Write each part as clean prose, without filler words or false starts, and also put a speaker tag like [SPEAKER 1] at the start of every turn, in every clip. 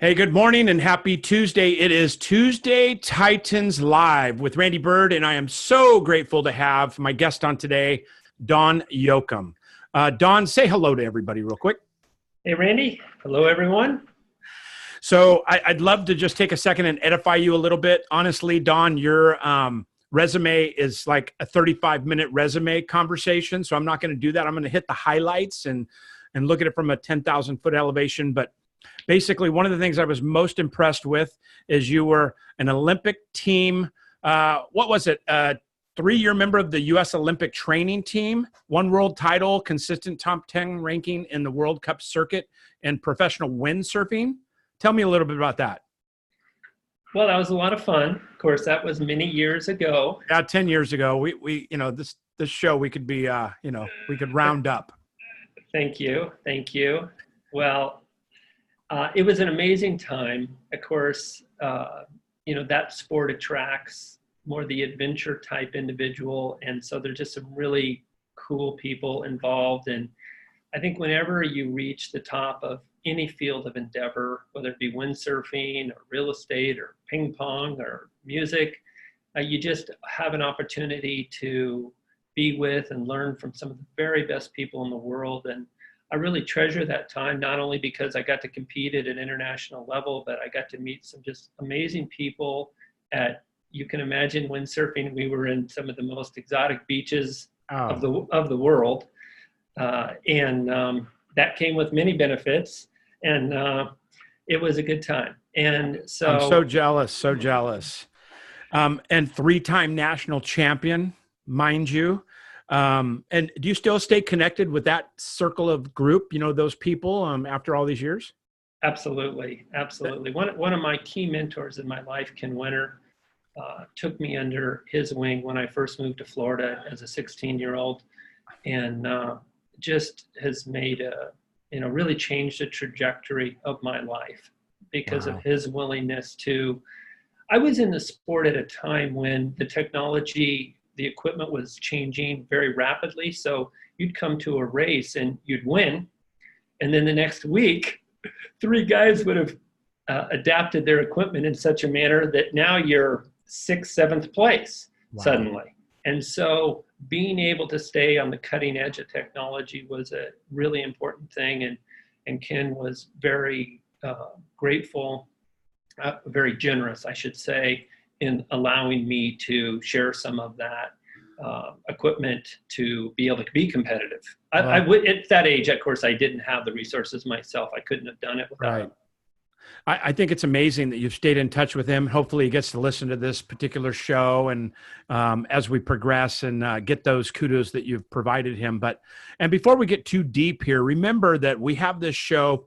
[SPEAKER 1] Hey, good morning and happy Tuesday. It is Tuesday Titans Live with Randy Bird, and I am so grateful to have my guest on today, Don Yoakum. Don, say hello to everybody real quick.
[SPEAKER 2] Hey, Randy. Hello, everyone.
[SPEAKER 1] So I'd love to just take a second and edify you a little bit. Honestly, Don, your resume is like a 35-minute resume conversation, so I'm not going to do that. I'm going to hit the highlights and look at it from a 10,000-foot elevation, but basically, one of the things I was most impressed with is you were an Olympic team. What was it? 3-year member of the U.S. Olympic training team, 1 world title, consistent top 10 ranking in the World Cup circuit, and professional windsurfing. Tell me a little bit about that.
[SPEAKER 2] Well, that was a lot of fun. Of course, that was many years ago.
[SPEAKER 1] Yeah, 10 years ago. We this show we could be we could round up.
[SPEAKER 2] Thank you. Well, it was an amazing time. Of course, that sport attracts more the adventure type individual. And so there's just some really cool people involved. And I think whenever you reach the top of any field of endeavor, whether it be windsurfing or real estate or ping pong or music, you just have an opportunity to be with and learn from some of the very best people in the world. And I really treasure that time, not only because I got to compete at an international level, but I got to meet some just amazing people you can imagine windsurfing. We were in some of the most exotic beaches of the world. And that came with many benefits, and it was a good time. And so
[SPEAKER 1] I'm so jealous. And 3-time national champion, mind you. And do you still stay connected with that circle of group, those people after all these years?
[SPEAKER 2] Absolutely. One of my key mentors in my life, Ken Winter, took me under his wing when I first moved to Florida as a 16-year-old, and just has made really changed the trajectory of my life because of his willingness to. I was in the sport at a time when the technology, the equipment was changing very rapidly. So you'd come to a race and you'd win. And then the next week, 3 guys would have adapted their equipment in such a manner that now you're 6th, 7th place suddenly. And so being able to stay on the cutting edge of technology was a really important thing. And Ken was very grateful, very generous, I should say, in allowing me to share some of that equipment to be able to be competitive. I would at that age, of course, I didn't have the resources myself. I couldn't have done it without him.
[SPEAKER 1] I think it's amazing that you've stayed in touch with him. Hopefully he gets to listen to this particular show and as we progress and get those kudos that you've provided him. And before we get too deep here, remember that we have this show.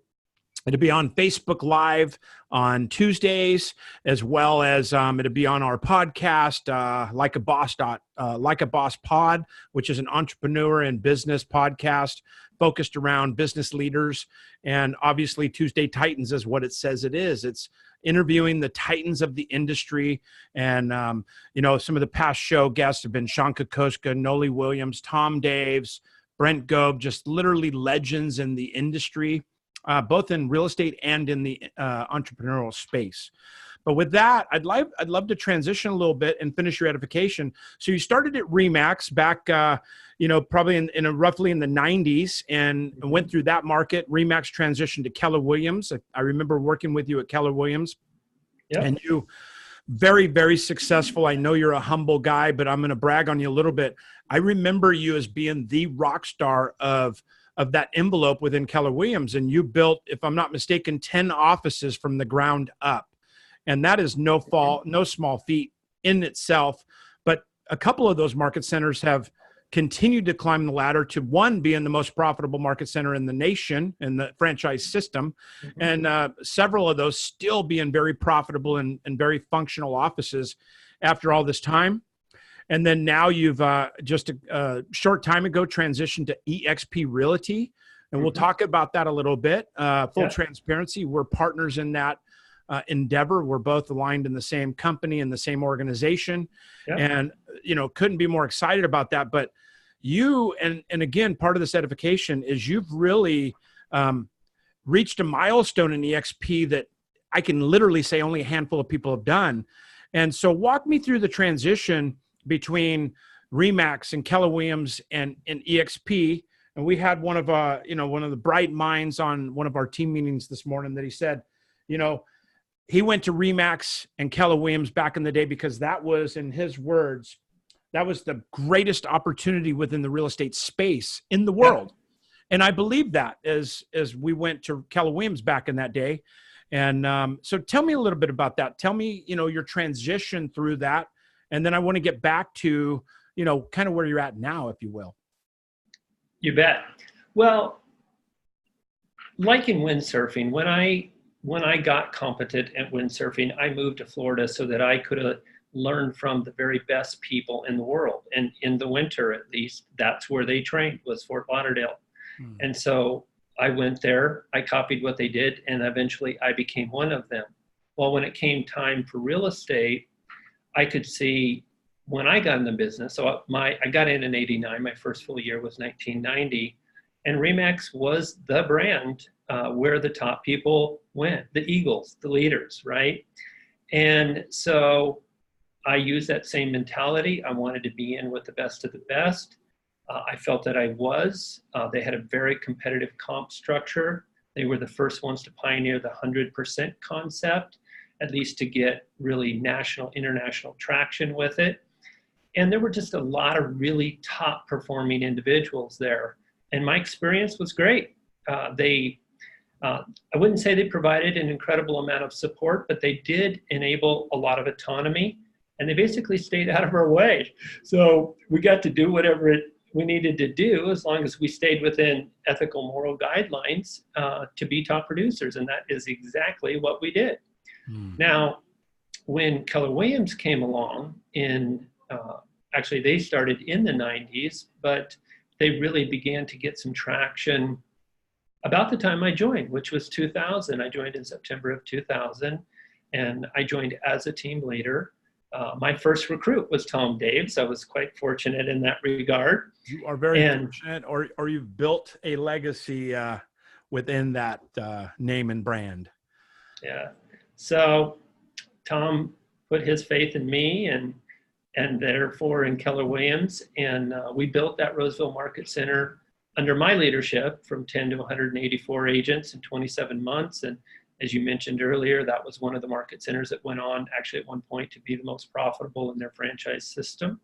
[SPEAKER 1] It'll be on Facebook Live on Tuesdays, as well as it'll be on our podcast, Like a Boss Pod, which is an entrepreneur and business podcast focused around business leaders. And obviously, Tuesday Titans is what it says it is. It's interviewing the titans of the industry. And, some of the past show guests have been Sean Kokoschka, Noli Williams, Tom Daves, Brent Gobe, just literally legends in the industry. Both in real estate and in the entrepreneurial space. But with that, I'd love to transition a little bit and finish your edification. So you started at Remax back, probably in roughly in the 90s and went through that market. Remax transitioned to Keller Williams. I remember working with you at Keller Williams. Yep. And you very, very successful. I know you're a humble guy, but I'm going to brag on you a little bit. I remember you as being the rock star of that envelope within Keller Williams. And you built, if I'm not mistaken, 10 offices from the ground up. And that is no small feat in itself. But a couple of those market centers have continued to climb the ladder to one being the most profitable market center in the nation in the franchise system. Mm-hmm. And several of those still being very profitable and very functional offices after all this time. And then now you've just a short time ago transitioned to eXp Realty. And we'll talk about that a little bit. Full transparency, we're partners in that endeavor. We're both aligned in the same company and the same organization. And, couldn't be more excited about that. But you, and again, part of this edification is you've really reached a milestone in eXp that I can literally say only a handful of people have done. And so walk me through the transition between Remax and Keller Williams and EXP. And we had one of the bright minds on one of our team meetings this morning that he said, he went to Remax and Keller Williams back in the day because that was, in his words, that was the greatest opportunity within the real estate space in the world. Yep. And I believe that as we went to Keller Williams back in that day. And so tell me a little bit about that. Tell me, your transition through that. And then I want to get back to, kind of where you're at now, if you will.
[SPEAKER 2] You bet. Well, like in windsurfing, when I got competent at windsurfing, I moved to Florida so that I could learn from the very best people in the world. And in the winter, at least, that's where they trained, was Fort Lauderdale. And so I went there, I copied what they did, and eventually I became one of them. Well, when it came time for real estate, I could see when I got in the business, so I got in 89, my first full year was 1990, and Remax was the brand where the top people went, the Eagles, the leaders, right? And so I used that same mentality. I wanted to be in with the best of the best. I felt that I was. They had a very competitive comp structure. They were the first ones to pioneer the 100% concept, at least to get really national, international traction with it. And there were just a lot of really top performing individuals there. And my experience was great. I wouldn't say they provided an incredible amount of support, but they did enable a lot of autonomy, and they basically stayed out of our way. So we got to do whatever we needed to do as long as we stayed within ethical, moral guidelines to be top producers. And that is exactly what we did. Now, when Keller Williams came along actually they started in the 90s, but they really began to get some traction about the time I joined, which was 2000. I joined in September of 2000, and I joined as a team leader. My first recruit was Tom Daves. I was quite fortunate in that regard.
[SPEAKER 1] You are very fortunate, or you've built a legacy within that name and brand.
[SPEAKER 2] Yeah. So Tom put his faith in me and therefore in Keller Williams. And we built that Roseville Market Center under my leadership from 10 to 184 agents in 27 months. And as you mentioned earlier, that was one of the market centers that went on actually at one point to be the most profitable in their franchise system.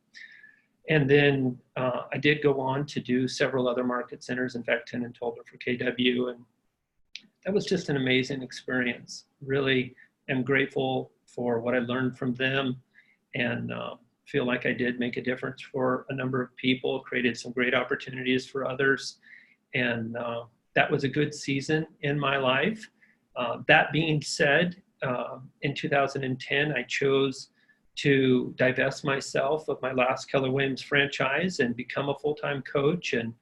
[SPEAKER 2] And then I did go on to do several other market centers, in fact, 10 in total for KW. And that was just an amazing experience. Really am grateful for what I learned from them, and feel like I did make a difference for a number of people, created some great opportunities for others. And that was a good season in my life. That being said, in 2010, I chose to divest myself of my last Keller Williams franchise and become a full-time coach and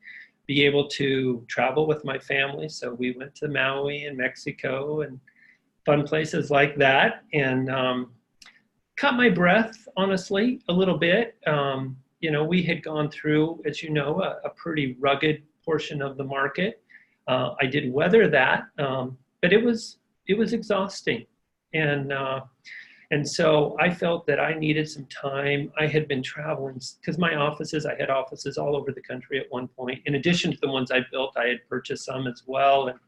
[SPEAKER 2] be able to travel with my family. So we went to Maui and Mexico and fun places like that, and caught my breath, honestly, a little bit. We had gone through, as you know, a pretty rugged portion of the market. I did weather that, but it was exhausting. And so I felt that I needed some time. I had been traveling because I had offices all over the country at one point. In addition to the ones I built, I had purchased some as well. And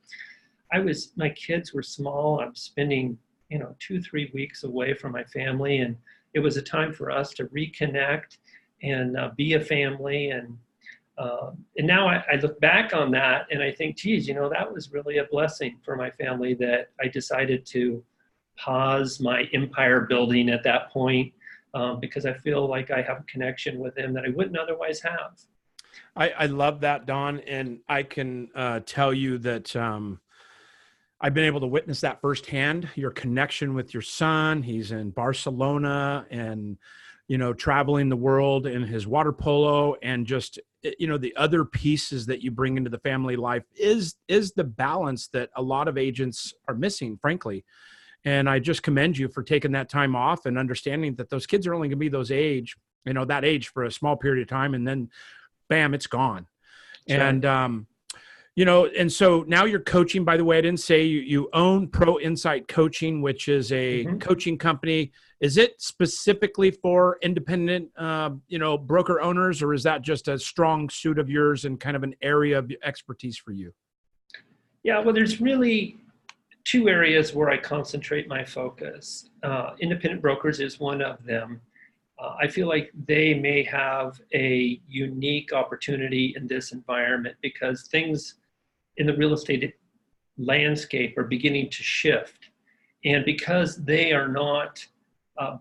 [SPEAKER 2] my kids were small. I'm spending 2-3 weeks away from my family. And it was a time for us to reconnect and be a family. And now I look back on that and I think, geez, that was really a blessing for my family that I decided to pause my empire building at that point, because I feel like I have a connection with them that I wouldn't otherwise have.
[SPEAKER 1] I love that, Don. And I can tell you that I've been able to witness that firsthand, your connection with your son. He's in Barcelona and, traveling the world in his water polo, and just, the other pieces that you bring into the family life is the balance that a lot of agents are missing, frankly. And I just commend you for taking that time off and understanding that those kids are only going to be that age for a small period of time. And then bam, it's gone. Sure. And, And so now you're coaching. By the way, I didn't say you own Pro Insight Coaching, which is a coaching company. Is it specifically for independent, broker owners, or is that just a strong suit of yours and kind of an area of expertise for you?
[SPEAKER 2] Yeah, well, there's really two areas where I concentrate my focus. Independent brokers is one of them. I feel like they may have a unique opportunity in this environment because things in the real estate landscape are beginning to shift. And because they are not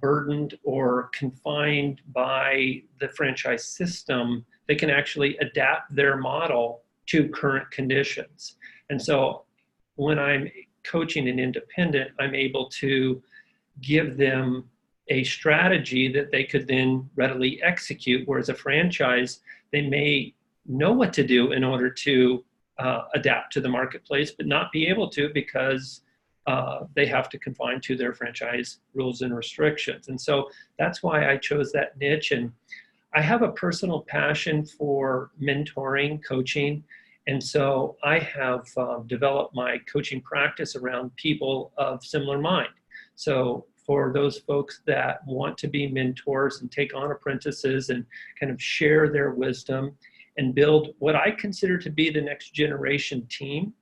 [SPEAKER 2] burdened or confined by the franchise system, they can actually adapt their model to current conditions. And so when I'm coaching an independent, I'm able to give them a strategy that they could then readily execute, whereas a franchise, they may know what to do in order to adapt to the marketplace, but not be able to because they have to confine to their franchise rules and restrictions. And so that's why I chose that niche. And I have a personal passion for mentoring, coaching. And so I have developed my coaching practice around people of similar mind. So for those folks that want to be mentors and take on apprentices and kind of share their wisdom and build what I consider to be the next generation team,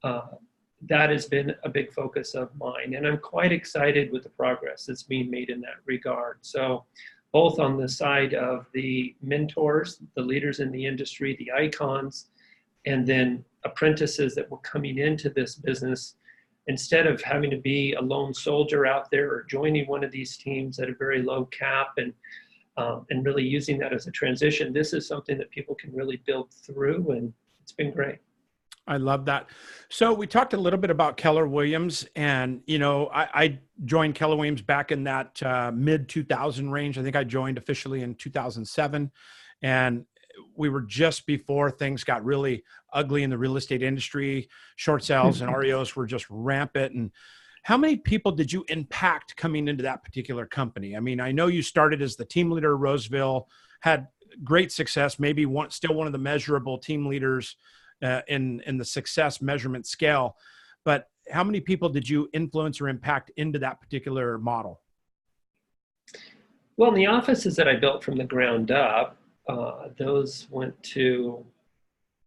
[SPEAKER 2] that has been a big focus of mine. And I'm quite excited with the progress that's being made in that regard. So both on the side of the mentors, the leaders in the industry, the icons, and then apprentices that were coming into this business, instead of having to be a lone soldier out there or joining one of these teams at a very low cap and really using that as a transition, this is something that people can really build through, and it's been great.
[SPEAKER 1] I love that. So we talked a little bit about Keller Williams, and I joined Keller Williams back in that mid 2000 range. I think I joined officially in 2007, and we were just before things got really ugly in the real estate industry. Short sales and REOs were just rampant. And how many people did you impact coming into that particular company? I mean, I know you started as the team leader at Roseville, had great success, maybe still one of the measurable team leaders in the success measurement scale. But how many people did you influence or impact into that particular model?
[SPEAKER 2] Well, in the offices that I built from the ground up, those went to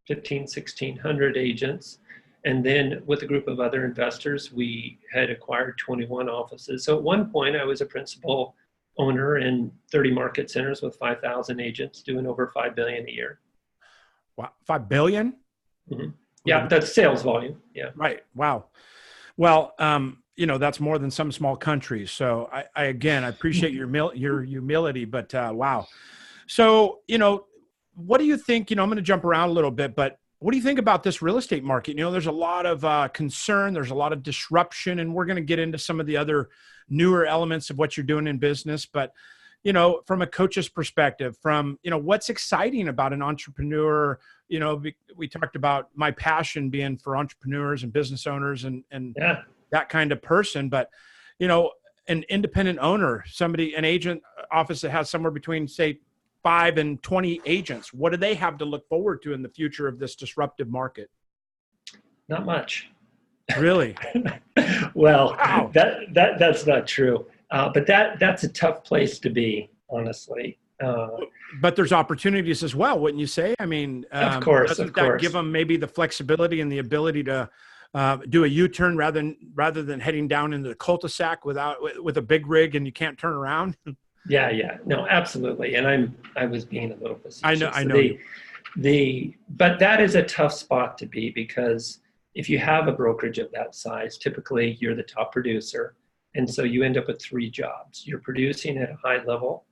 [SPEAKER 2] 1,600 agents. And then with a group of other investors, we had acquired 21 offices. So at one point, I was a principal owner in 30 market centers with 5,000 agents doing over $5 billion a year.
[SPEAKER 1] Wow, $5 billion?
[SPEAKER 2] Mm-hmm. Yeah, that's sales volume. Yeah.
[SPEAKER 1] Right. Wow. Well, that's more than some small countries. So I again, I appreciate your humility, but wow. So, what do you think, I'm going to jump around a little bit, but what do you think about this real estate market? There's a lot of concern, there's a lot of disruption, and we're going to get into some of the other newer elements of what you're doing in business. But, from a coach's perspective, from, what's exciting about an entrepreneur, we talked about my passion being for entrepreneurs and business owners and
[SPEAKER 2] yeah,
[SPEAKER 1] that kind of person. But, an independent owner, an agent office that has somewhere between, say, 5 and 20 agents, what do they have to look forward to in the future of this disruptive market?
[SPEAKER 2] Not much.
[SPEAKER 1] Really?
[SPEAKER 2] Well,
[SPEAKER 1] wow.
[SPEAKER 2] That's not true. But that's a tough place to be, honestly.
[SPEAKER 1] But there's opportunities as well, wouldn't you say? I mean,
[SPEAKER 2] of course,
[SPEAKER 1] doesn't that give them maybe the flexibility and the ability to do a U-turn rather than heading down into the cul-de-sac with a big rig and you can't turn around?
[SPEAKER 2] Yeah. No, absolutely. And I was being a little facetious.
[SPEAKER 1] I know.
[SPEAKER 2] But that is a tough spot to be, because if you have a brokerage of that size, typically you're the top producer. And so you end up with 3 jobs. You're producing at a high level,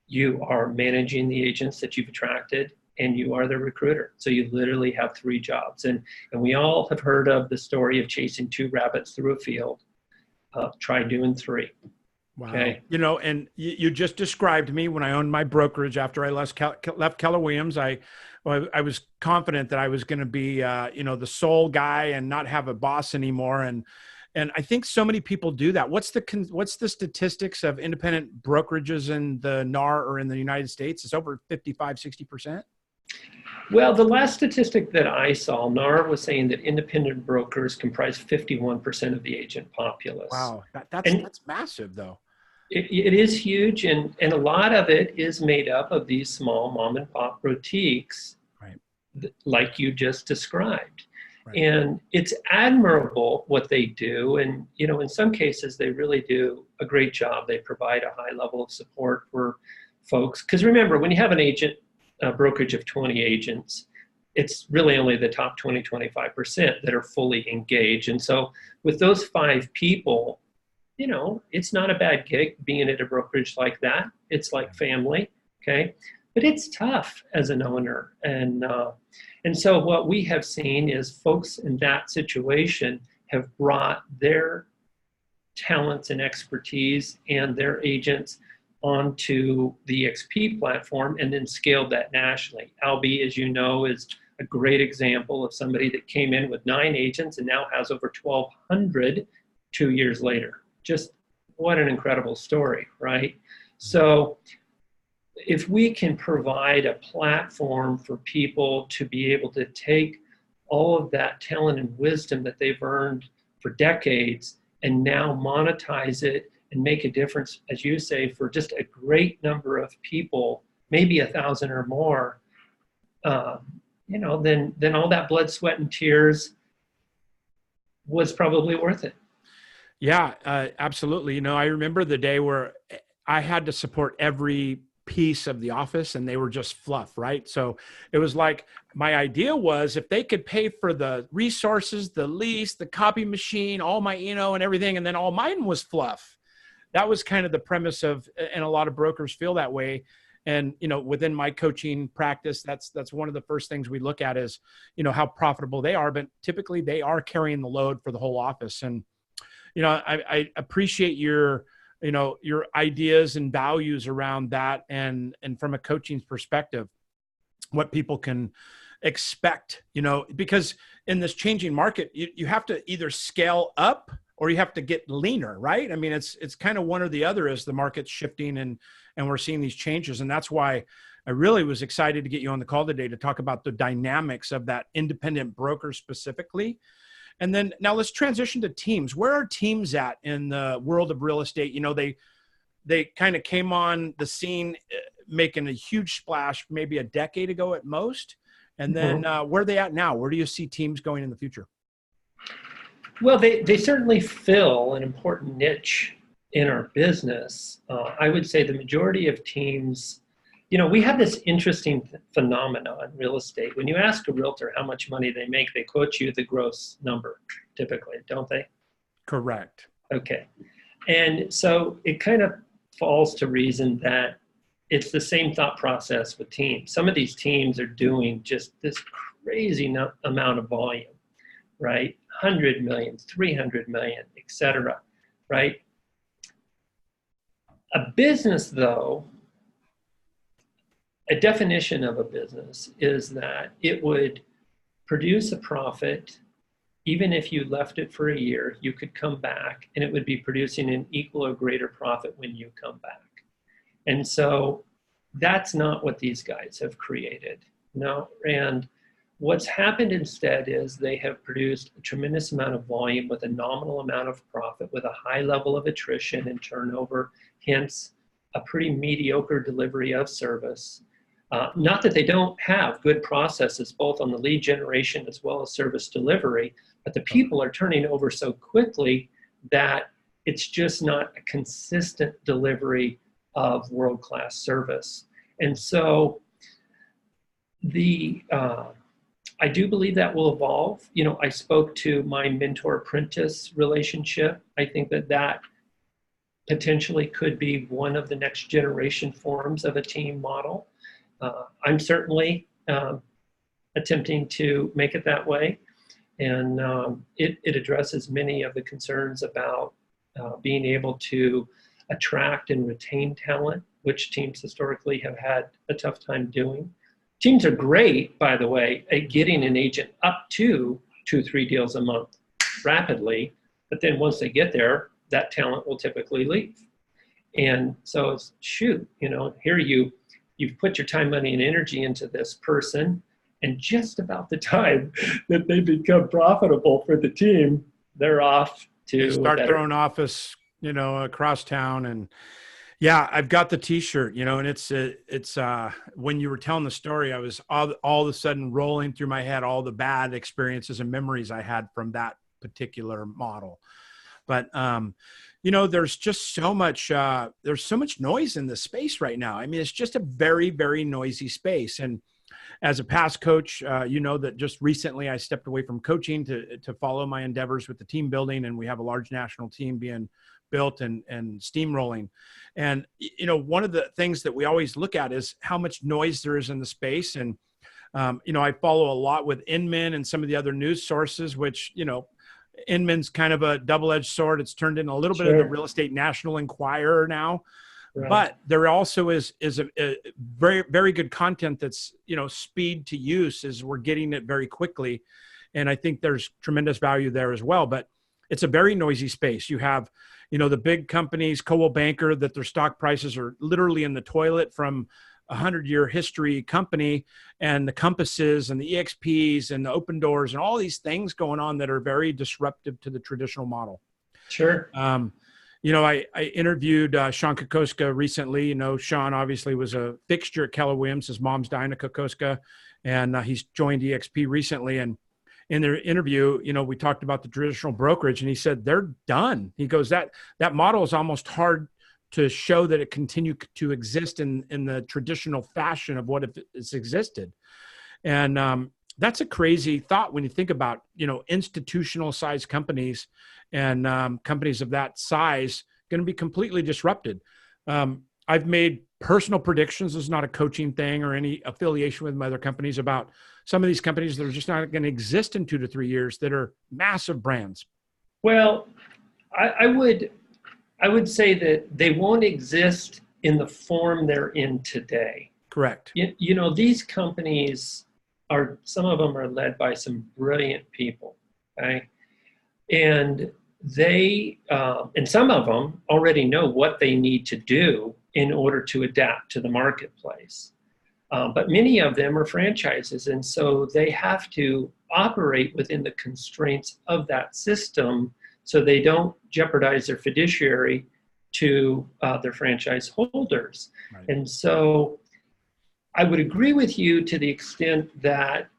[SPEAKER 2] you are managing the agents that you've attracted, and you are the recruiter. So you literally have 3 jobs. And we all have heard of the story of chasing 2 rabbits through a field. Try doing 3.
[SPEAKER 1] Wow.
[SPEAKER 2] Okay.
[SPEAKER 1] And you just described me when I owned my brokerage after I left Keller Williams. I was confident that I was going to be, the sole guy and not have a boss anymore. And I think so many people do that. What's the statistics of independent brokerages in the NAR or in the United States? It's over 55, 60%.
[SPEAKER 2] Well, the last statistic that I saw, NAR was saying that independent brokers comprise 51% of the agent populace.
[SPEAKER 1] Wow,
[SPEAKER 2] And
[SPEAKER 1] that's massive, though.
[SPEAKER 2] it is huge, and a lot of it is made up of these small mom and pop boutiques,
[SPEAKER 1] Right,
[SPEAKER 2] like you just described.
[SPEAKER 1] right.
[SPEAKER 2] And it's admirable what they do. And, in some cases, they really do a great job. They provide a high level of support for folks. Because remember, when you have an agent, a brokerage of 20 agents, it's really only the top 20, 25% that are fully engaged. And so with those 5 people, it's not a bad gig being at a brokerage like that. It's like family, okay? But it's tough as an owner. And so what we have seen is folks in that situation have brought their talents and expertise and their agents onto the EXP platform and then scaled that nationally. Albie, as you know, is a great example of somebody that came in with 9 agents and now has over 1,200 2 years later. Just what an incredible story, right? So if we can provide a platform for people to be able to take all of that talent and wisdom that they've earned for decades and now monetize it and make a difference, as you say, for just a great number of people, maybe 1,000 or more, then all that blood, sweat, and tears was probably worth it.
[SPEAKER 1] Yeah, absolutely. I remember the day where I had to support every piece of the office and they were just fluff, right? So it was like, my idea was if they could pay for the resources, the lease, the copy machine, all my, and everything, and then all mine was fluff. That was kind of the premise of, and a lot of brokers feel that way. And, within my coaching practice, that's one of the first things we look at is, how profitable they are, but typically they are carrying the load for the whole office. And, I appreciate your ideas and values around that. And from a coaching perspective, what people can expect, because in this changing market, you have to either scale up or you have to get leaner, right? I mean, it's kind of one or the other as the market's shifting and we're seeing these changes. And that's why I really was excited to get you on the call today to talk about the dynamics of that independent broker specifically. And then now let's transition to teams. Where are teams at in the world of real estate? They kind of came on the scene making a huge splash maybe a decade ago at most. And then where are they at now? Where do you see teams going in the future?
[SPEAKER 2] Well, they certainly fill an important niche in our business. I would say the majority of teams, we have this interesting phenomenon in real estate. When you ask a realtor how much money they make, they quote you the gross number, typically, don't they?
[SPEAKER 1] Correct.
[SPEAKER 2] Okay. And so it kind of falls to reason that it's the same thought process with teams. Some of these teams are doing just this crazy amount of volume, right? 100 million, 300 million, et cetera, right? A business, though, a definition of a business is that it would produce a profit. Even if you left it for a year, you could come back and it would be producing an equal or greater profit when you come back. And so that's not what these guys have created. No. And what's happened instead is they have produced a tremendous amount of volume with a nominal amount of profit, with a high level of attrition and turnover, hence a pretty mediocre delivery of service. Not that they don't have good processes, both on the lead generation as well as service delivery, but the people are turning over so quickly that it's just not a consistent delivery of world-class service. And so I do believe that will evolve. I spoke to my mentor-apprentice relationship. I think that potentially could be one of the next generation forms of a team model. I'm certainly attempting to make it that way. And it addresses many of the concerns about being able to attract and retain talent, which teams historically have had a tough time doing. Teams are great, by the way, at getting an agent up to 2-3 deals a month rapidly. But then once they get there, that talent will typically leave. And so it's, here you you've put your time, money, and energy into this person, and just about the time that they become profitable for the team, they're off to
[SPEAKER 1] They start their own office, across town. And yeah, I've got the t-shirt, and it's when you were telling the story, I was all of a sudden rolling through my head all the bad experiences and memories I had from that particular model. But there's just so much there's so much noise in this space right now. I mean, it's just a very, very noisy space. And as a past coach, that just recently I stepped away from coaching to follow my endeavors with the team building, and we have a large national team being built and steamrolling. And one of the things that we always look at is how much noise there is in the space. And I follow a lot with Inman and some of the other news sources, which Inman's kind of a double-edged sword. It's turned in a little bit of the Real Estate National Enquirer now. Right. But there also is a very, very good content that's, speed to use, as we're getting it very quickly. And I think there's tremendous value there as well. But it's a very noisy space. You have, the big companies, Coldwell Banker, that their stock prices are literally in the toilet from a 100-year history company, and the Compasses and the EXPs and the Open Doors and all these things going on that are very disruptive to the traditional model.
[SPEAKER 2] Sure.
[SPEAKER 1] I interviewed Sean Kokoska recently. Sean obviously was a fixture at Keller Williams. His mom's Dinah Kokoska, and he's joined EXP recently. And in their interview, we talked about the traditional brokerage, and he said they're done. He goes, that model is almost hard to show that it continued to exist in the traditional fashion of what it's existed. And that's a crazy thought when you think about, institutional size companies and companies of that size going to be completely disrupted. I've made personal predictions. This is not a coaching thing or any affiliation with my other companies, about some of these companies that are just not going to exist in 2 to 3 years that are massive brands.
[SPEAKER 2] Well, I would say that they won't exist in the form they're in today.
[SPEAKER 1] Correct.
[SPEAKER 2] These companies some of them are led by some brilliant people, okay? And they, and some of them already know what they need to do in order to adapt to the marketplace. But many of them are franchises, and so they have to operate within the constraints of that system so they don't jeopardize their fiduciary to their franchise holders. Right. And so I would agree with you to the extent that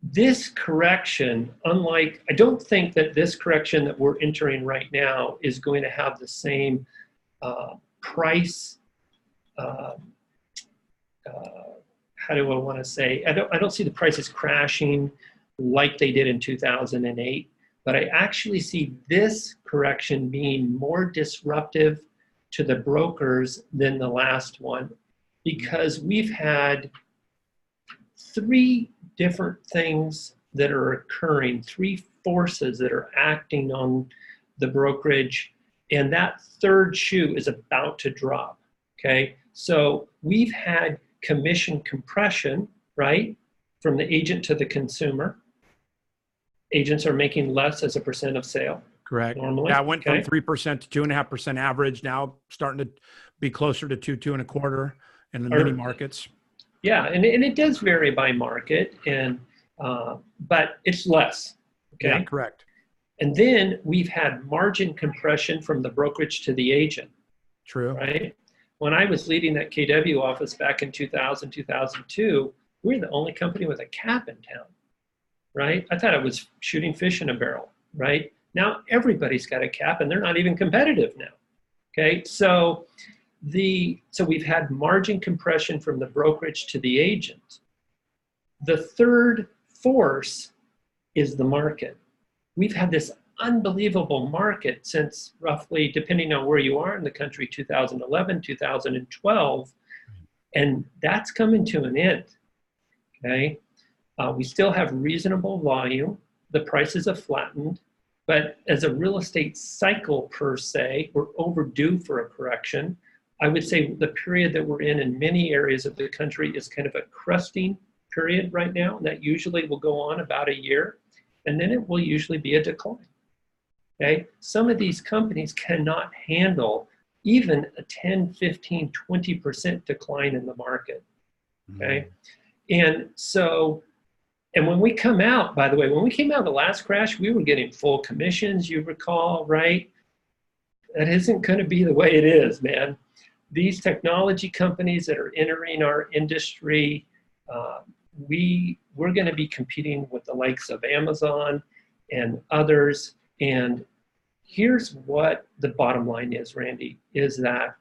[SPEAKER 2] this correction, I don't think that this correction that we're entering right now is going to have the same price, how do I want to say? I don't see the prices crashing like they did in 2008. But I actually see this correction being more disruptive to the brokers than the last one, because we've had 3 different things that are occurring, 3 forces that are acting on the brokerage, and that third shoe is about to drop, okay? So we've had commission compression, right, from the agent to the consumer. Agents are making less as a percent of sale.
[SPEAKER 1] Correct.
[SPEAKER 2] Normally.
[SPEAKER 1] Yeah, it went from 3% to 2.5% average. Now starting to be closer to 2.25% in the many markets.
[SPEAKER 2] Yeah, and it does vary by market, and but it's less. Okay.
[SPEAKER 1] Yeah, correct.
[SPEAKER 2] And then we've had margin compression from the brokerage to the agent.
[SPEAKER 1] True.
[SPEAKER 2] Right. When I was leading that KW office back in 2000, 2002, we were the only company with a cap in town. Right? I thought I was shooting fish in a barrel, right? Now everybody's got a cap, and they're not even competitive now. Okay, so we've had margin compression from the brokerage to the agent. The third force is the market. We've had this unbelievable market since roughly, depending on where you are in the country, 2011, 2012, and that's coming to an end. Okay. We still have reasonable volume. The prices have flattened, but as a real estate cycle per se, we're overdue for a correction. I would say the period that we're in many areas of the country is kind of a cresting period right now. And that usually will go on about a year, and then it will usually be a decline. Okay? Some of these companies cannot handle even a 10, 15, 20% decline in the market. Okay. And so, and when we come out, by the way, when we came out of the last crash, we were getting full commissions, you recall, right? That isn't going to be the way it is, man. These technology companies that are entering our industry, we're going to be competing with the likes of Amazon and others. And here's what the bottom line is, Randy, is that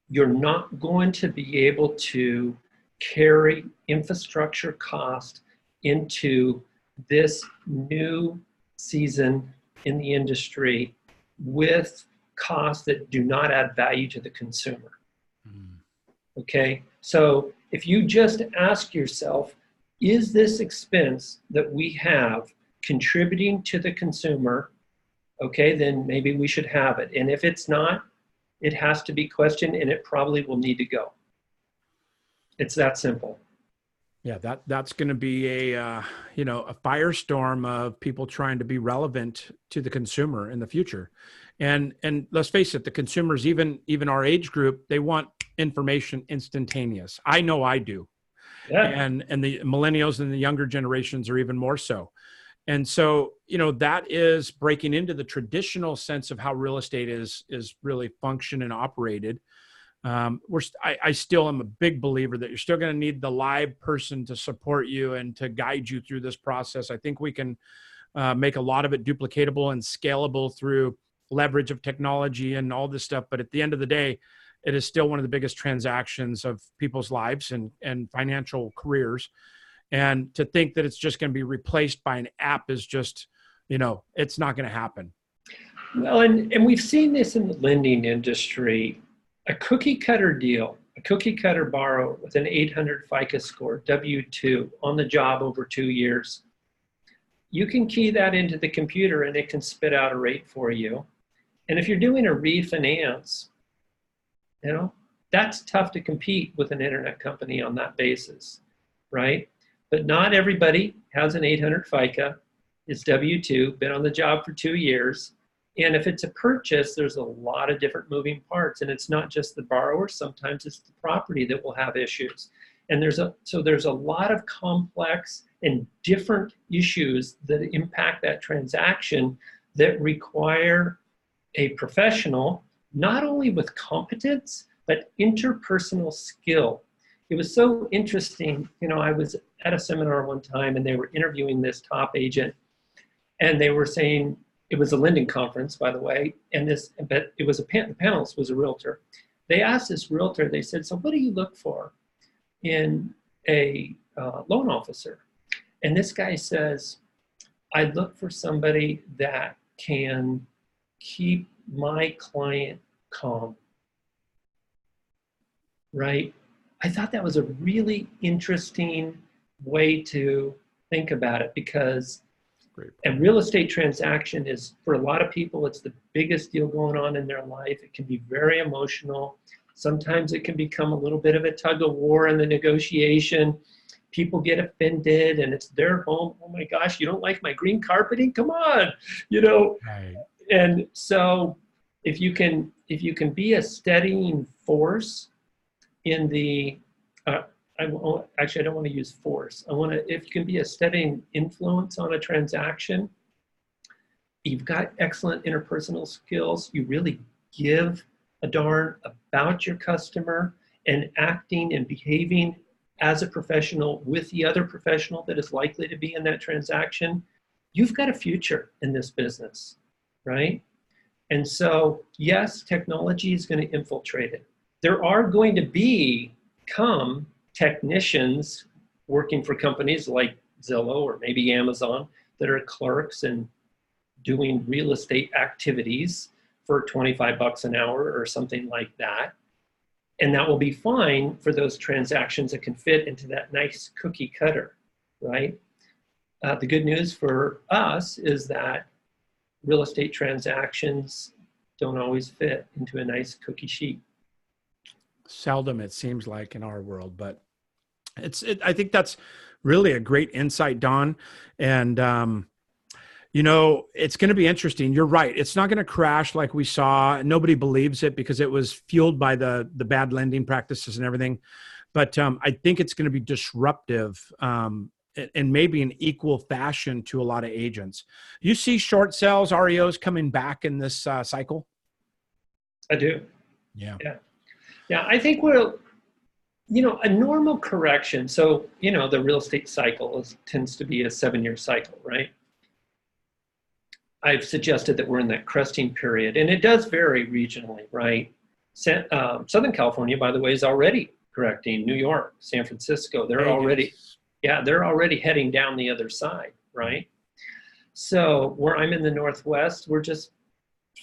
[SPEAKER 2] you're not going to be able to carry infrastructure cost into this new season in the industry with costs that do not add value to the consumer. Okay, so if you just ask yourself, is this expense that we have contributing to the consumer? Okay, then maybe we should have it. And if it's not, it has to be questioned, and it probably will need to go. It's that simple.
[SPEAKER 1] Yeah, that's going to be a firestorm of people trying to be relevant to the consumer in the future. And let's face it, the consumers, even our age group, they want information instantaneous. I know I do. Yeah. And the millennials and the younger generations are even more so. And so, that is breaking into the traditional sense of how real estate is really functioned and operated. I still am a big believer that you're still going to need the live person to support you and to guide you through this process. I think we can make a lot of it duplicatable and scalable through leverage of technology and all this stuff. But at the end of the day, it is still one of the biggest transactions of people's lives and financial careers. And to think that it's just going to be replaced by an app is just, it's not going to happen.
[SPEAKER 2] Well, and we've seen this in the lending industry. A cookie cutter deal, a cookie cutter borrower with an 800 FICO score, W-2, on the job over 2 years. You can key that into the computer and it can spit out a rate for you. And if you're doing a refinance, that's tough to compete with an internet company on that basis, right? But not everybody has an 800 FICO, is W-2, been on the job for 2 years. And if it's a purchase, there's a lot of different moving parts. And it's not just the borrower, sometimes it's the property that will have issues. And there's a lot of complex and different issues that impact that transaction that require a professional, not only with competence, but interpersonal skill. It was so interesting. I was at a seminar one time and they were interviewing this top agent and they were saying, it was a lending conference, by the way, but it was the panelist was a realtor. They asked this realtor, they said, so what do you look for in a loan officer? And this guy says, I look for somebody that can keep my client calm, right? I thought that was a really interesting way to think about it because a real estate transaction is, for a lot of people, it's the biggest deal going on in their life. It can be very emotional. Sometimes it can become a little bit of a tug of war in the negotiation. People get offended and it's their home. Oh my gosh, you don't like my green carpeting? Come on, Right. And so if you can be a steadying force in the, I don't want to use force. If you can be a steadying influence on a transaction, you've got excellent interpersonal skills. You really give a darn about your customer and acting and behaving as a professional with the other professional that is likely to be in that transaction. You've got a future in this business, right? And so, yes, technology is going to infiltrate it. There are going to become technicians working for companies like Zillow or maybe Amazon that are clerks and doing real estate activities for $25 an hour or something like that. And that will be fine for those transactions that can fit into that nice cookie cutter, right? The good news for us is that real estate transactions don't always fit into a nice cookie sheet.
[SPEAKER 1] Seldom, it seems like, in our world, but I think that's really a great insight, Don. And, It's going to be interesting. You're right. It's not going to crash like we saw. Nobody believes it because it was fueled by the bad lending practices and everything. But I think it's going to be disruptive and maybe in equal fashion to a lot of agents. You see short sales, REOs coming back in this cycle?
[SPEAKER 2] I do.
[SPEAKER 1] Yeah.
[SPEAKER 2] Yeah. I think a normal correction. So, the real estate cycle tends to be a 7-year cycle, right? I've suggested that we're in that cresting period, and it does vary regionally, right? Southern California, by the way, is already correcting. New York, San Francisco, they're already heading down the other side, right? So where I'm in the Northwest, we're just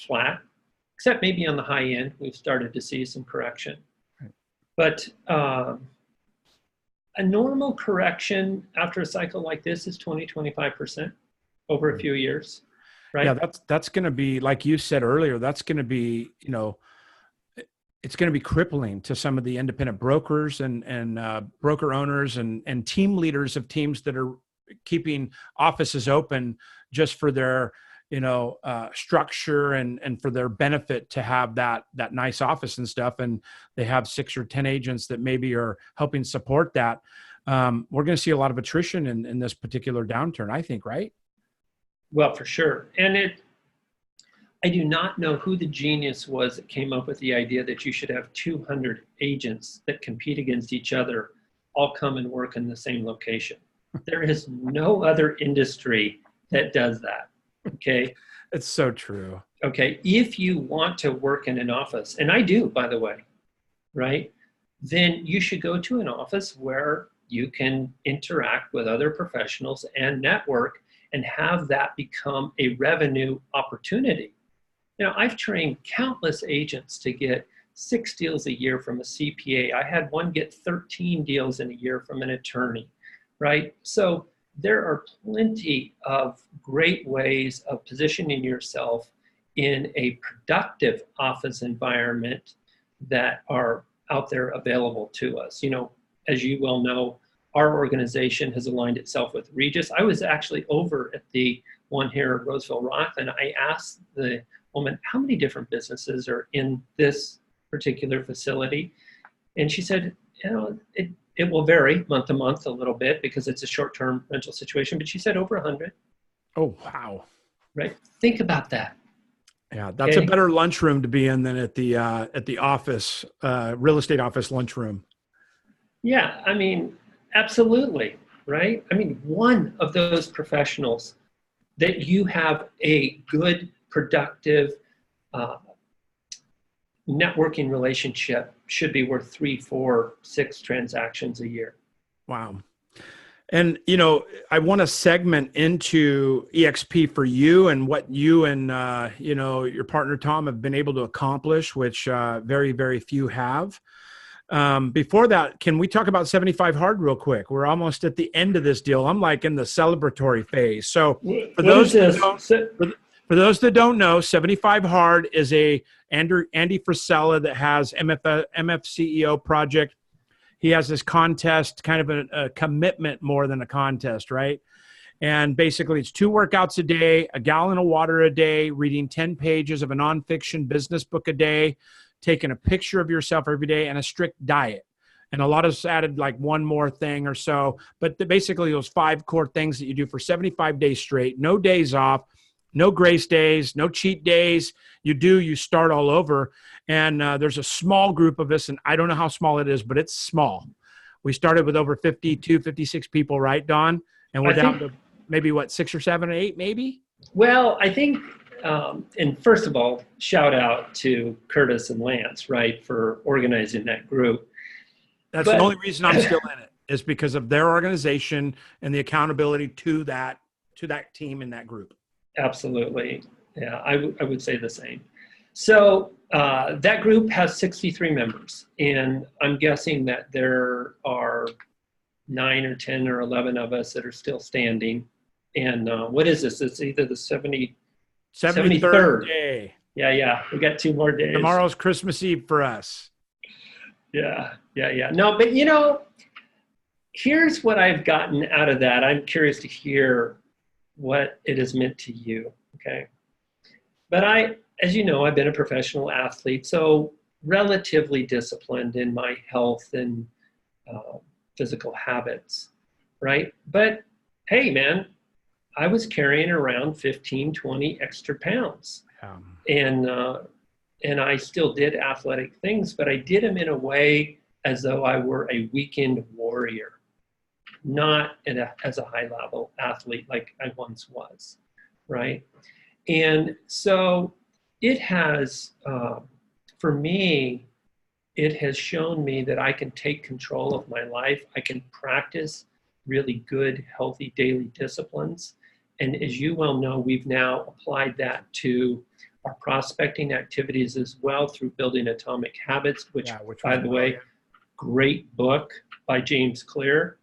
[SPEAKER 2] flat, except maybe on the high end, we've started to see some correction. But a normal correction after a cycle like this is 20-25% over a few years. Right.
[SPEAKER 1] Yeah, that's going to be, like you said earlier, that's going to be, it's going to be crippling to some of the independent brokers and broker owners and team leaders of teams that are keeping offices open just for their, structure and for their benefit to have that nice office and stuff. And they have 6 or 10 agents that maybe are helping support that. We're going to see a lot of attrition in this particular downturn, I think, right?
[SPEAKER 2] Well, for sure. And I do not know who the genius was that came up with the idea that you should have 200 agents that compete against each other all come and work in the same location. There is no other industry that does that. Okay.
[SPEAKER 1] It's so true.
[SPEAKER 2] Okay. If you want to work in an office, and I do, by the way, right, then you should go to an office where you can interact with other professionals and network and have that become a revenue opportunity. I've trained countless agents to get 6 deals a year from a CPA. I had one get 13 deals in a year from an attorney, right? So there are plenty of great ways of positioning yourself in a productive office environment that are out there available to us. As you well know, our organization has aligned itself with Regis. I was actually over at the one here at Roseville Roth, and I asked the woman, how many different businesses are in this particular facility? And she said, it will vary month to month a little bit because it's a short-term rental situation, but she said over 100.
[SPEAKER 1] Oh, wow.
[SPEAKER 2] Right. Think about that.
[SPEAKER 1] Yeah, that's a better lunchroom to be in than at the office, real estate office lunchroom.
[SPEAKER 2] Yeah, I mean, absolutely, right? I mean, one of those professionals that you have a good, productive networking relationship should be worth 3, 4, 6 transactions a year.
[SPEAKER 1] Wow. And, I want to segment into EXP for you and what you and, your partner, Tom, have been able to accomplish, which very, very few have. Before that, can we talk about 75 Hard real quick? We're almost at the end of this deal. I'm like in the celebratory phase. So for those that don't know, 75 Hard is a Andy Frisella that has MFCEO project. He has this contest, kind of a commitment more than a contest, right? And basically it's 2 workouts a day, a gallon of water a day, reading 10 pages of a nonfiction business book a day, taking a picture of yourself every day, and a strict diet. And a lot of us added like one more thing or so, but basically those 5 core things that you do for 75 days straight, no days off, no grace days, no cheat days. You start all over. And there's a small group of us, and I don't know how small it is, but it's small. We started with over 52, 56 people, right, Don? And we're down to maybe 6 or 7 or 8, maybe?
[SPEAKER 2] Well, I think, and first of all, shout out to Curtis and Lance, right, for organizing that group.
[SPEAKER 1] The only reason I'm still in it is because of their organization and the accountability to that team and that group.
[SPEAKER 2] Absolutely. Yeah, I would say the same. So that group has 63 members, and I'm guessing that there are 9 or 10 or 11 of us that are still standing. And what is this? It's either the 73rd
[SPEAKER 1] day.
[SPEAKER 2] Yeah. We got 2 more days.
[SPEAKER 1] Tomorrow's Christmas Eve for us.
[SPEAKER 2] Yeah. No, but here's what I've gotten out of that. I'm curious to hear what it has meant to you. Okay. But as you know, I've been a professional athlete, so relatively disciplined in my health and uh, physical habits, right? But hey, man, I was carrying around 15, 20 extra pounds. And, uh, and I still did athletic things, but I did them in a way as though I were a weekend warrior, not as a high level athlete like I once was, right? And so it has, for me, it has shown me that I can take control of my life. I can practice really good, healthy daily disciplines. And as you well know, we've now applied that to our prospecting activities as well through Building Atomic Habits, which by the way, great book by James Clear.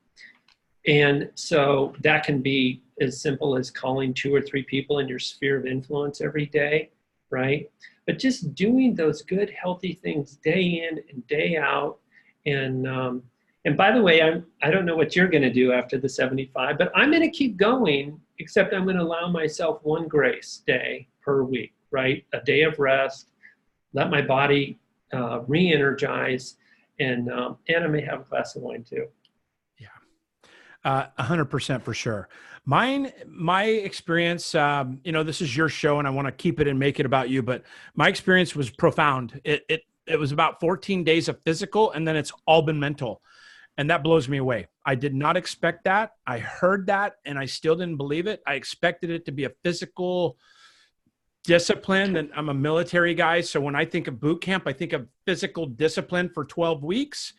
[SPEAKER 2] And so that can be as simple as calling 2 or 3 people in your sphere of influence every day, right? But just doing those good, healthy things day in and day out. And by the way, I don't know what you're going to do after the 75, but I'm going to keep going, except I'm going to allow myself one grace day per week, right? A day of rest, let my body re-energize, and I may have a glass of wine too.
[SPEAKER 1] 100% for sure. My experience, this is your show and I want to keep it and make it about you, but my experience was profound. It was about 14 days of physical, and then it's all been mental. And that blows me away. I did not expect that. I heard that and I still didn't believe it. I expected it to be a physical discipline, and I'm a military guy. So when I think of boot camp, I think of physical discipline for 12 weeks.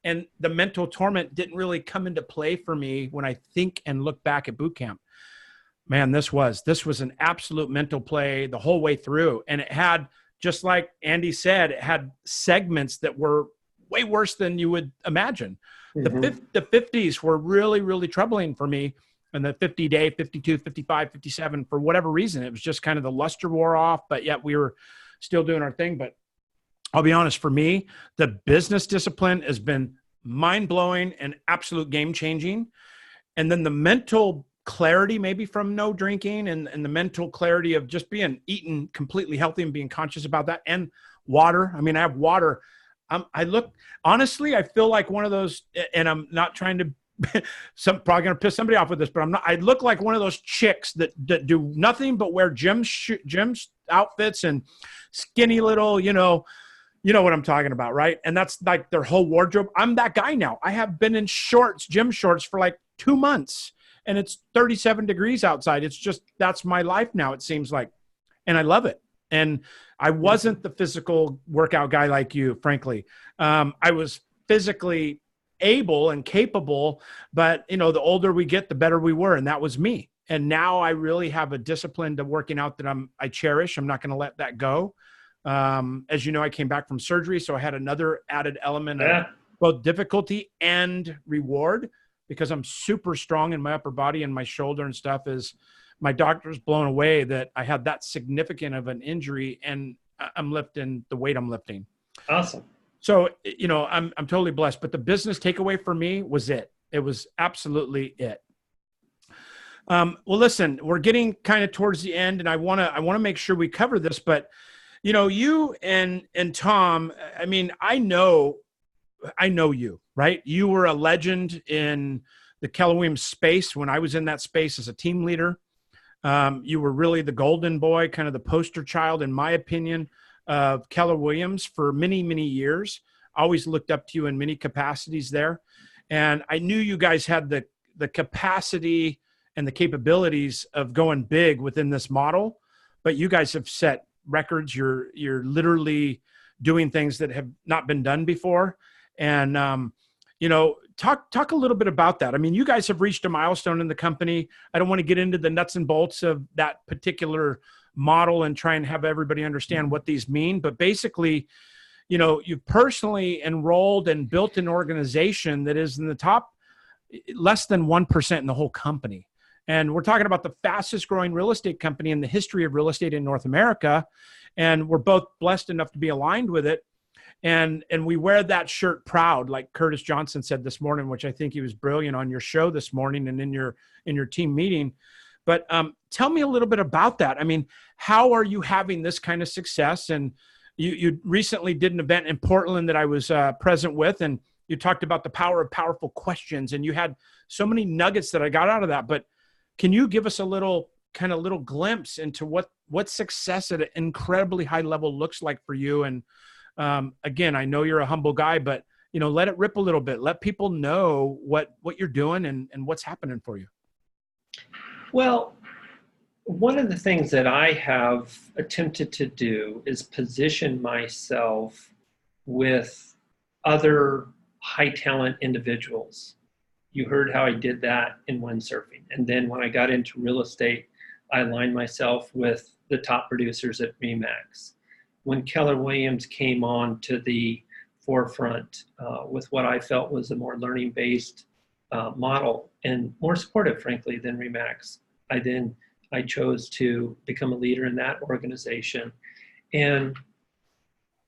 [SPEAKER 1] And the mental torment didn't really come into play for me when I think and look back at boot camp. Man, this was an absolute mental play the whole way through. And it had, just like Andy said, it had segments that were way worse than you would imagine. Mm-hmm. The 50s were really, really troubling for me. And the 50 day, 52, 55, 57, for whatever reason, it was just kind of the luster wore off, but yet we were still doing our thing. But I'll be honest, for me, the business discipline has been mind-blowing and absolute game-changing. And then the mental clarity, maybe from no drinking, and the mental clarity of just eating completely healthy and being conscious about that, and water. I mean, I have water. Honestly, I feel like one of those, and I'm not trying to, probably going to piss somebody off with this, but I look like one of those chicks that do nothing but wear gym outfits and skinny little, you know what I'm talking about, right? And that's like their whole wardrobe. I'm that guy now. I have been in gym shorts for like 2 months, and it's 37 degrees outside. It's just, that's my life now, it seems like. And I love it. And I wasn't the physical workout guy like you, frankly. I was physically able and capable, but the older we get, the better we were. And that was me. And now I really have a discipline to working out that I cherish. I'm not going to let that go. As you know, I came back from surgery, so I had another added element of both difficulty and reward, because I'm super strong in my upper body and my shoulder and stuff. Is my doctor's blown away that I had that significant of an injury, and I'm lifting the weight I'm lifting.
[SPEAKER 2] Awesome.
[SPEAKER 1] So, I'm totally blessed, but the business takeaway for me was it. It was absolutely it. Well, listen, we're getting kind of towards the end, and I want to make sure we cover this, but you and Tom, I mean, I know you, right? You were a legend in the Keller Williams space when I was in that space as a team leader. You were really the golden boy, kind of the poster child, in my opinion, of Keller Williams for many, many years. I always looked up to you in many capacities there. And I knew you guys had the capacity and the capabilities of going big within this model, but you guys have set records. You're literally doing things that have not been done before. And, talk a little bit about that. I mean, you guys have reached a milestone in the company. I don't want to get into the nuts and bolts of that particular model and try and have everybody understand what these mean. But basically, you've personally enrolled and built an organization that is in the top less than 1% in the whole company. And we're talking about the fastest growing real estate company in the history of real estate in North America. And we're both blessed enough to be aligned with it. And we wear that shirt proud, like Curtis Johnson said this morning, which I think he was brilliant on your show this morning and in your team meeting. But tell me a little bit about that. I mean, how are you having this kind of success? And you recently did an event in Portland that I was present with, and you talked about the power of powerful questions, and you had so many nuggets that I got out of that. But can you give us a little glimpse into what success at an incredibly high level looks like for you? And again, I know you're a humble guy, but let it rip a little bit. Let people know what you're doing and what's happening for you.
[SPEAKER 2] Well, one of the things that I have attempted to do is position myself with other high talent individuals. You heard how I did that in windsurfing. And then when I got into real estate, I aligned myself with the top producers at Remax. When Keller Williams came on to the forefront with what I felt was a more learning-based model and more supportive, frankly, than Remax, I chose to become a leader in that organization. And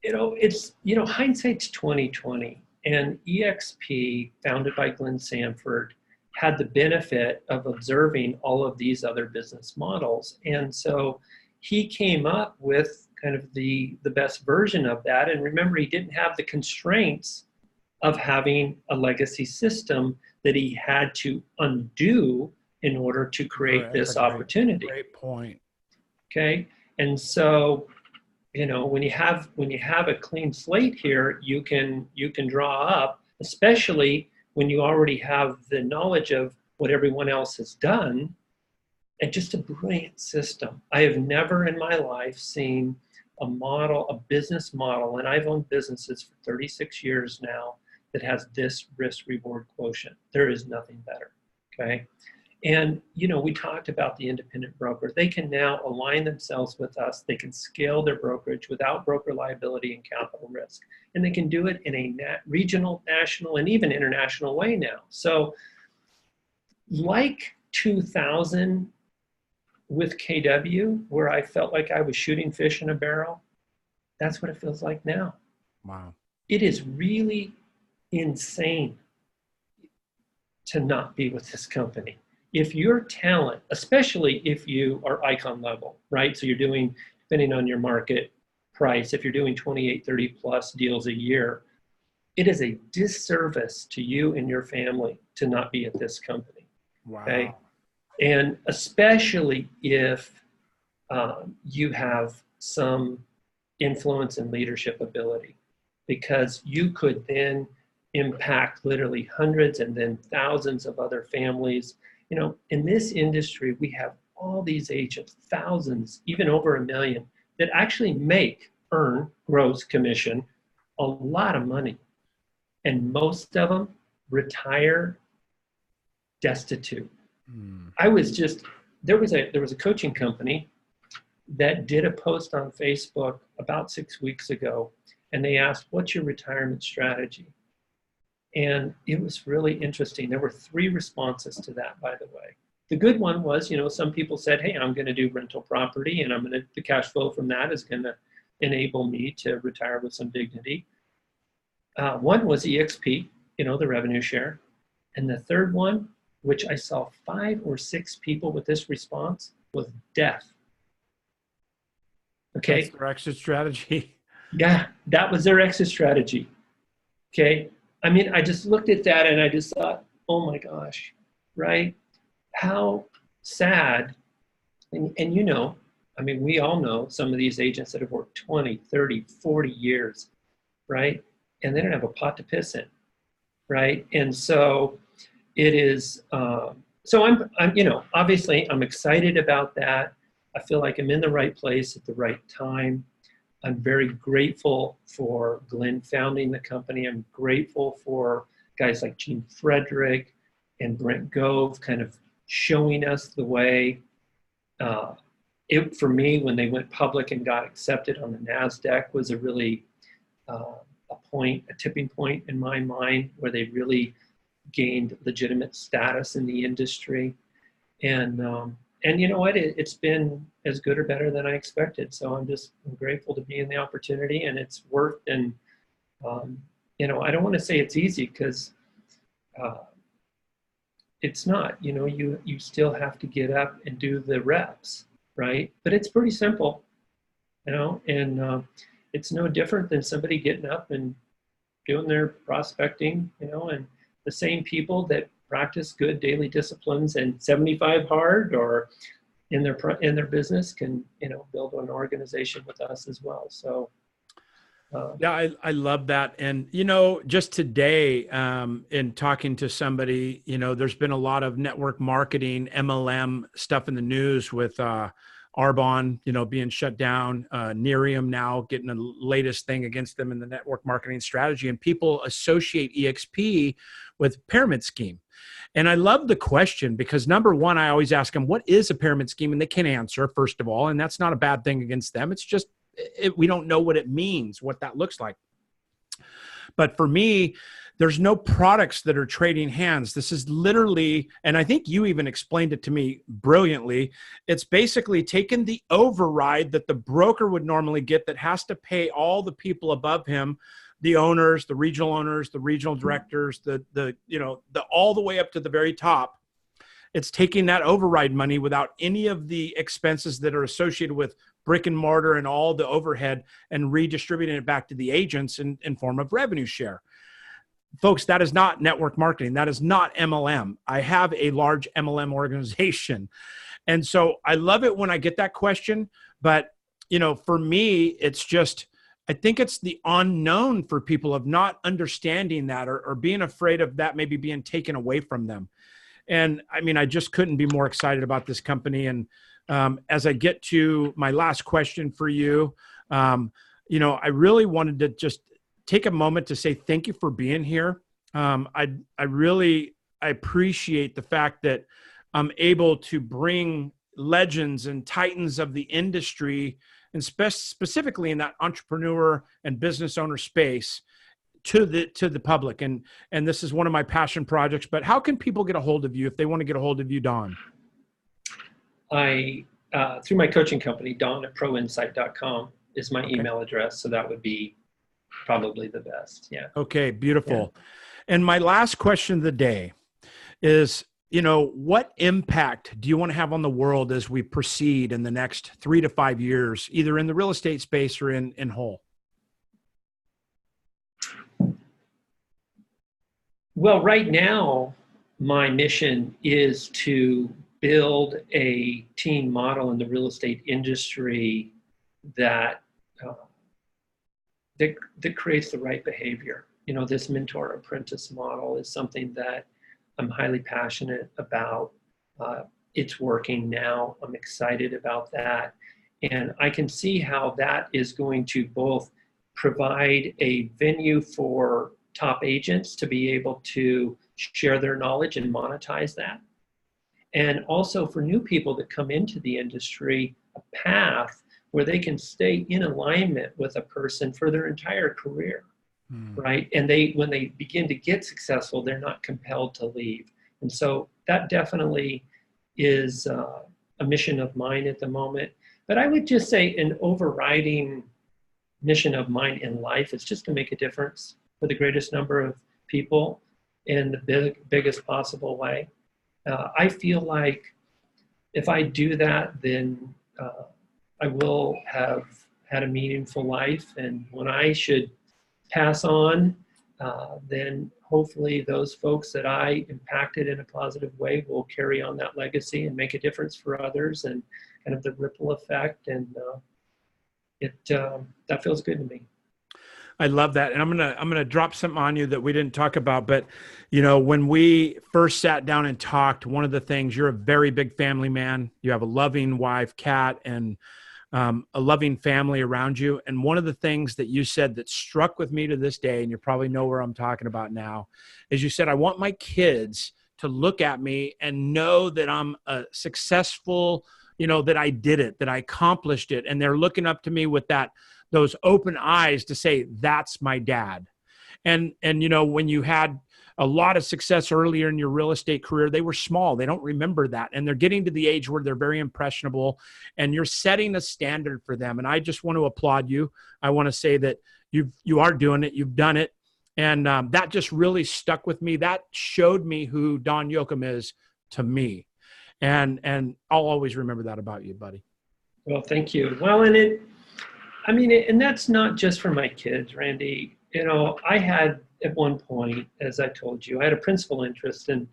[SPEAKER 2] hindsight's 2020. And EXP, founded by Glenn Sanford, had the benefit of observing all of these other business models. And so he came up with kind of the best version of that. And remember, he didn't have the constraints of having a legacy system that he had to undo in order to create this opportunity.
[SPEAKER 1] Great point.
[SPEAKER 2] Okay. And so, when you have a clean slate here, you can draw up, especially when you already have the knowledge of what everyone else has done, and just a brilliant system. I have never in my life seen a business model, and I've owned businesses for 36 years now, that has this risk reward quotient. There is nothing better. Okay. And, we talked about the independent broker. They can now align themselves with us. They can scale their brokerage without broker liability and capital risk. And they can do it in a regional, national, and even international way now. So like 2000 with KW, where I felt like I was shooting fish in a barrel, that's what it feels like now.
[SPEAKER 1] Wow.
[SPEAKER 2] It is really insane to not be with this company. If your talent, especially if you are icon level, right? So you're doing, depending on your market price, if you're doing 28, 30 plus deals a year, it is a disservice to you and your family to not be at this company.
[SPEAKER 1] Wow.
[SPEAKER 2] Okay? And especially if you have some influence and leadership ability, because you could then impact literally hundreds and then thousands of other families. In this industry, we have all these agents, thousands, even over 1 million, that actually earn gross commission, a lot of money. And most of them retire destitute. There was a coaching company that did a post on Facebook about 6 weeks ago, and they asked, what's your retirement strategy? And it was really interesting. There were 3 responses to that, by the way. The good one was, some people said, hey, I'm going to do rental property, and the cash flow from that is going to enable me to retire with some dignity. One was EXP, the revenue share. And the third one, which I saw 5 or 6 people with this response, was death. Okay.
[SPEAKER 1] That's their exit strategy.
[SPEAKER 2] Yeah, that was their exit strategy. Okay. I just looked at that and I just thought, oh my gosh, right? How sad. And we all know some of these agents that have worked 20, 30, 40 years, right? And they don't have a pot to piss in, right? And so it is, so I'm obviously I'm excited about that. I feel like I'm in the right place at the right time. I'm very grateful for Glenn founding the company. I'm grateful for guys like Gene Frederick and Brent Gove kind of showing us the way. For me, when they went public and got accepted on the NASDAQ, was a really a tipping point in my mind, where they really gained legitimate status in the industry. And you know what? It's been as good or better than I expected. So I'm grateful to be in the opportunity, and it's worked. And I don't want to say it's easy, because it's not, you still have to get up and do the reps, right? But it's pretty simple, and it's no different than somebody getting up and doing their prospecting, and the same people that practice good daily disciplines and 75 hard or in their business can, build an organization with us as well. So
[SPEAKER 1] yeah, I love that. And, just today, in talking to somebody, there's been a lot of network marketing, MLM stuff in the news with Arbonne, being shut down, Nerium now getting the latest thing against them in the network marketing strategy. And people associate EXP with pyramid scheme. And I love the question because number one, I always ask them, what is a pyramid scheme? And they can't answer, first of all. And that's not a bad thing against them. It's just, we don't know what it means, what that looks like. But for me, there's no products that are trading hands. This is literally, and I think you even explained it to me brilliantly. It's basically taking the override that the broker would normally get that has to pay all the people above him, the owners, the regional directors, the all the way up to the very top. It's taking that override money without any of the expenses that are associated with brick and mortar and all the overhead and redistributing it back to the agents in form of revenue share. Folks, that is not network marketing. That is not MLM. I have a large MLM organization. And so I love it when I get that question. But, for me, it's just, I think it's the unknown for people of not understanding that or being afraid of that maybe being taken away from them. And I mean, I just couldn't be more excited about this company. And as I get to my last question for you, I really wanted to just take a moment to say thank you for being here. I appreciate the fact that I'm able to bring legends and titans of the industry, and specifically in that entrepreneur and business owner space, to the public. And this is one of my passion projects. But how can people get a hold of you if they want to get a hold of you, Don?
[SPEAKER 2] I through my coaching company, don@proinsight.com is my email address. So that would be probably the best. Yeah.
[SPEAKER 1] Okay, beautiful. Yeah. And my last question of the day is, what impact do you want to have on the world as we proceed in the next 3 to 5 years, either in the real estate space or in whole?
[SPEAKER 2] Well, right now, my mission is to build a team model in the real estate industry that creates the right behavior. This mentor apprentice model is something that I'm highly passionate about. It's working now. I'm excited about that. And I can see how that is going to both provide a venue for top agents to be able to share their knowledge and monetize that. And also for new people that come into the industry, a path where they can stay in alignment with a person for their entire career, right? And when they begin to get successful, they're not compelled to leave. And so that definitely is a mission of mine at the moment. But I would just say an overriding mission of mine in life is just to make a difference for the greatest number of people in the biggest possible way. I feel like if I do that, then I will have had a meaningful life. And when I should pass on, then hopefully those folks that I impacted in a positive way will carry on that legacy and make a difference for others, and kind of the ripple effect. And that feels good to me.
[SPEAKER 1] I love that. And I'm gonna drop something on you that we didn't talk about, but when we first sat down and talked, one of the things, you're a very big family man. You have a loving wife, Kat, and a loving family around you. And one of the things that you said that struck with me to this day, and you probably know where I'm talking about now, is you said, I want my kids to look at me and know that I'm a successful, that I did it, that I accomplished it. And they're looking up to me with those open eyes to say, that's my dad. And when you had a lot of success earlier in your real estate career, they were small. They don't remember that. And they're getting to the age where they're very impressionable, and you're setting a standard for them. And I just want to applaud you. I want to say that you are doing it. You've done it. And that just really stuck with me. That showed me who Don Yoakum is to me. And I'll always remember that about you, buddy.
[SPEAKER 2] Well, thank you. Well, and that's not just for my kids, Randy. I had at one point, as I told you, I had a principal interest in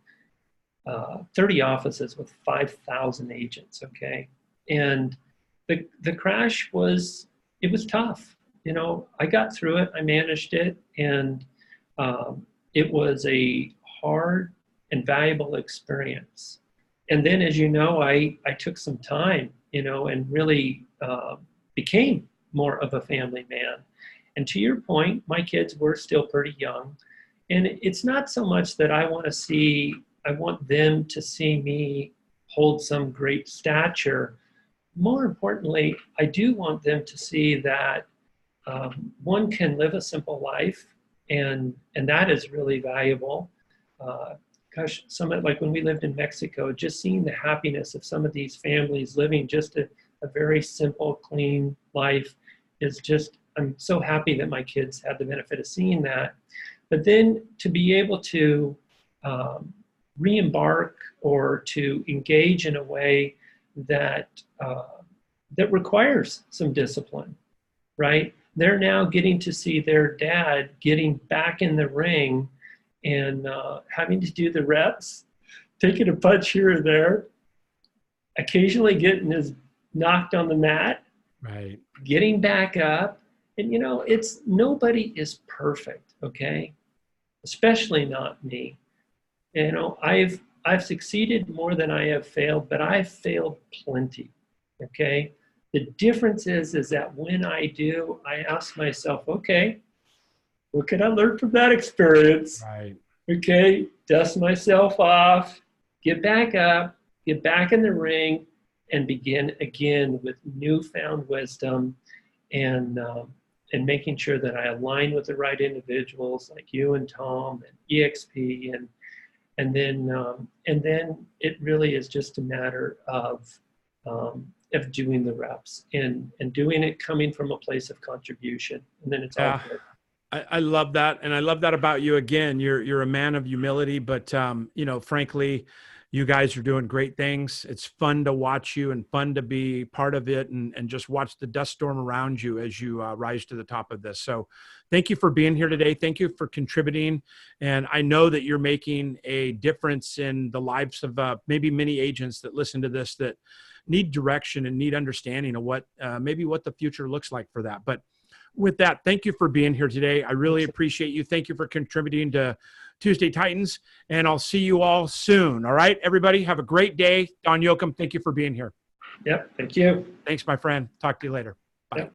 [SPEAKER 2] 30 offices with 5,000 agents. Okay. And the crash was tough. I got through it, I managed it, and it was a hard and valuable experience. And then, as you know, I took some time, and really became more of a family man. And to your point, my kids were still pretty young. And it's not so much that I want them to see me hold some great stature. More importantly, I do want them to see that one can live a simple life, and that is really valuable. Like when we lived in Mexico, just seeing the happiness of some of these families living just a very simple, clean life is just, I'm so happy that my kids had the benefit of seeing that. But then to be able to re-embark or to engage in a way that requires some discipline, right? They're now getting to see their dad getting back in the ring and having to do the reps, taking a punch here or there, occasionally getting his knocked on the mat,
[SPEAKER 1] right?
[SPEAKER 2] Getting back up. And nobody is perfect, okay? Especially not me. I've succeeded more than I have failed, but I've failed plenty, okay? The difference is that when I do, I ask myself, okay, what can I learn from that experience?
[SPEAKER 1] Right.
[SPEAKER 2] Okay, dust myself off, get back up, get back in the ring, and begin again with newfound wisdom and making sure that I align with the right individuals like you and Tom and EXP, and then it really is just a matter of doing the reps and doing it coming from a place of contribution, and then it's all good.
[SPEAKER 1] I love that. And I love that about you. Again, you're a man of humility, but frankly, you guys are doing great things. It's fun to watch you and fun to be part of it and just watch the dust storm around you as you rise to the top of this. So thank you for being here today. Thank you for contributing. And I know that you're making a difference in the lives of maybe many agents that listen to this that need direction and need understanding of what the future looks like for that. But with that, thank you for being here today. I really appreciate you. Thank you for contributing to Tuesday Titans, and I'll see you all soon. All right, everybody, have a great day. Don Yoakum, thank you for being here.
[SPEAKER 2] Yep, thank you.
[SPEAKER 1] Thanks, my friend. Talk to you later. Bye. Yep.